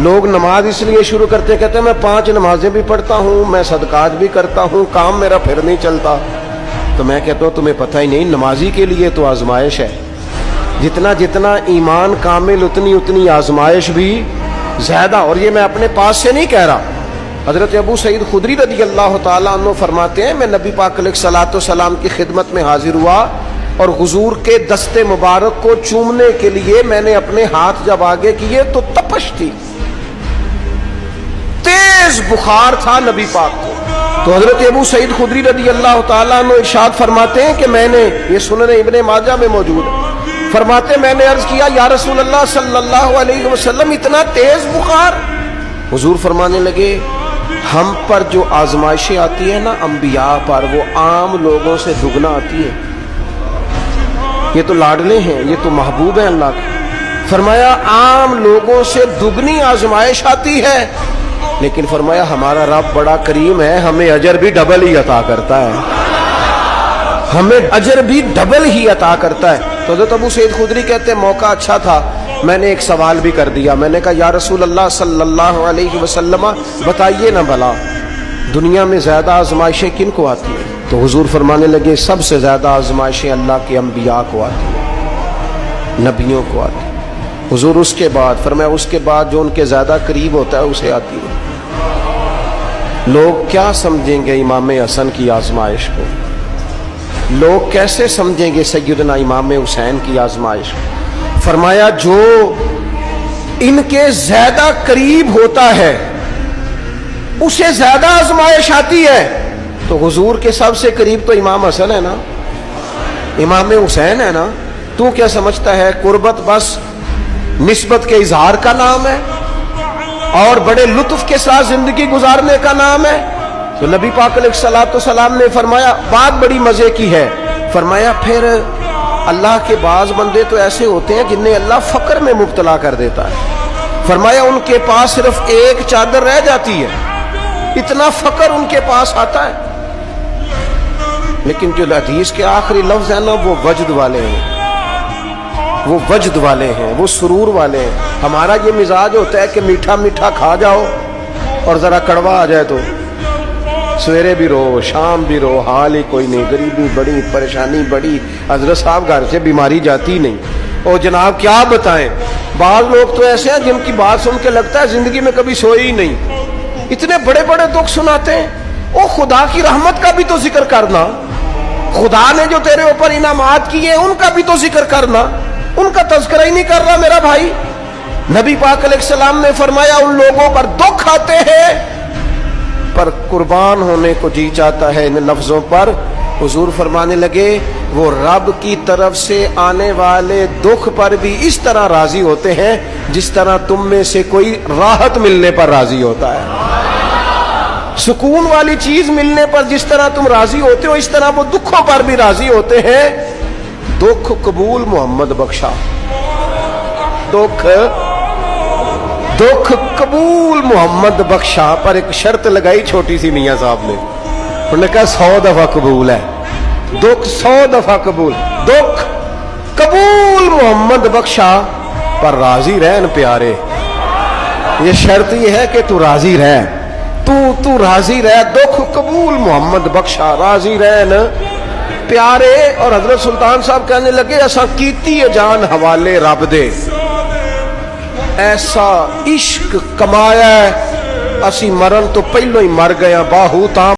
لوگ نماز اس لیے شروع کرتے کہتے ہیں میں 5 نمازیں بھی پڑھتا ہوں، میں صدقات بھی کرتا ہوں، کام میرا پھر نہیں چلتا. تو میں کہتا ہوں تمہیں پتہ ہی نہیں، نمازی کے لیے تو آزمائش ہے. جتنا جتنا ایمان کامل اتنی آزمائش بھی زیادہ. اور یہ میں اپنے پاس سے نہیں کہہ رہا. حضرت ابو سعید خدری رضی اللہ تعالیٰ عنہ فرماتے ہیں میں نبی پاک علیہ الصلوۃ والسلام کی خدمت میں حاضر ہوا اور حضور کے دست مبارک کو چومنے کے لیے میں نے اپنے ہاتھ جب آگے کیے تو تپش تھی، تیز بخار تھا نبی پاک کو. تو حضرت ابو سعید خدری رضی اللہ تعالیٰ عنہ ارشاد فرماتے ہیں کہ میں نے، یہ سنن ابن ماجہ میں موجود ہے، فرماتے میں نے عرض کیا یا رسول اللہ صلی اللہ علیہ وسلم اتنا تیز بخار؟ حضور فرمانے لگے ہم پر جو آزمائشیں آتی ہیں نا انبیاء پر، وہ عام لوگوں سے دگنا آتی ہے. یہ تو لاڈلے ہیں، یہ تو محبوب ہیں اللہ کے. فرمایا عام لوگوں سے دگنی آزمائش آتی ہے، لیکن فرمایا ہمارا رب بڑا کریم ہے، ہمیں اجر بھی ڈبل ہی عطا کرتا ہے، ہمیں اجر بھی ڈبل ہی عطا کرتا ہے. تو حضرت ابو سعید خدری کہتے ہیں موقع اچھا تھا، میں نے ایک سوال بھی کر دیا. میں نے کہا یا رسول اللہ صلی اللہ علیہ وسلم بتائیے نا بھلا دنیا میں زیادہ آزمائشیں کن کو آتی ہیں؟ تو حضور فرمانے لگے سب سے زیادہ آزمائشیں اللہ کے انبیاء کو آتی ہیں، نبیوں کو آتی ہیں. حضور اس کے بعد فرمایا اس کے بعد جو ان کے زیادہ قریب ہوتا ہے اسے آتی ہے. لوگ کیا سمجھیں گے امام حسن کی آزمائش کو؟ لوگ کیسے سمجھیں گے سیدنا امام حسین کی آزمائش کو؟ فرمایا جو ان کے زیادہ قریب ہوتا ہے اسے زیادہ آزمائش آتی ہے. تو حضور کے سب سے قریب تو امام حسن ہے نا، امام حسین ہے نا. تو کیا سمجھتا ہے قربت بس نسبت کے اظہار کا نام ہے اور بڑے لطف کے ساتھ زندگی گزارنے کا نام ہے؟ تو نبی پاک علیہ الصلوۃ والسلام نے فرمایا بات بڑی مزے کی ہے. فرمایا پھر اللہ کے بعض بندے تو ایسے ہوتے ہیں جنہیں اللہ فقر میں مبتلا کر دیتا ہے. فرمایا ان کے پاس صرف ایک چادر رہ جاتی ہے، اتنا فقر ان کے پاس آتا ہے. لیکن جو حدیث کے آخری لفظ ہے نا وہ وجد والے ہیں، وہ وجد والے ہیں، وہ سرور والے ہیں. ہمارا یہ مزاج ہوتا ہے کہ میٹھا میٹھا کھا جاؤ اور ذرا کڑوا آ جائے تو سویرے بھی رو شام بھی رو، حال ہی کوئی نہیں، غریبی بڑی، پریشانی بڑی، حضرت صاحب گھر سے بیماری جاتی نہیں. اور جناب کیا بتائیں، بعض لوگ تو ایسے ہیں جن کی بات سن کے لگتا ہے زندگی میں کبھی سوئی ہی نہیں، اتنے بڑے بڑے دکھ سناتے ہیں. او خدا کی رحمت کا بھی تو ذکر کرنا، خدا نے جو تیرے اوپر انعامات کیے ان کا بھی تو ذکر کرنا، ان کا تذکرہ ہی نہیں کر رہا میرا بھائی. نبی پاک علیہ السلام نے فرمایا ان لوگوں پر دکھ آتے ہیں پر قربان ہونے کو جی چاہتا ہے ان لفظوں پر. حضور فرمانے لگے وہ رب کی طرف سے آنے والے دکھ پر بھی اس طرح راضی ہوتے ہیں جس طرح تم میں سے کوئی راحت ملنے پر راضی ہوتا ہے. سکون والی چیز ملنے پر جس طرح تم راضی ہوتے ہو اس طرح وہ دکھوں پر بھی راضی ہوتے ہیں. دکھ قبول محمد بخشا، دکھ قبول محمد بخشا. پر ایک شرط لگائی چھوٹی سی میاں صاحب نے، انہوں نے کہا 100 دفعہ قبول ہے، دکھ 100 دفعہ قبول، دکھ قبول محمد بخشا پر راضی رہن پیارے. یہ شرط یہ ہے کہ تو راضی رہ، تو راضی رہ، دکھ قبول محمد بخشا، راضی رہن پیارے. اور حضرت سلطان صاحب کہنے لگے ایسا کیتی ہے جان حوالے رب دے، ایسا عشق کمایا ہے اسی مرن تو پہلو ہی مر گیا باہو تاں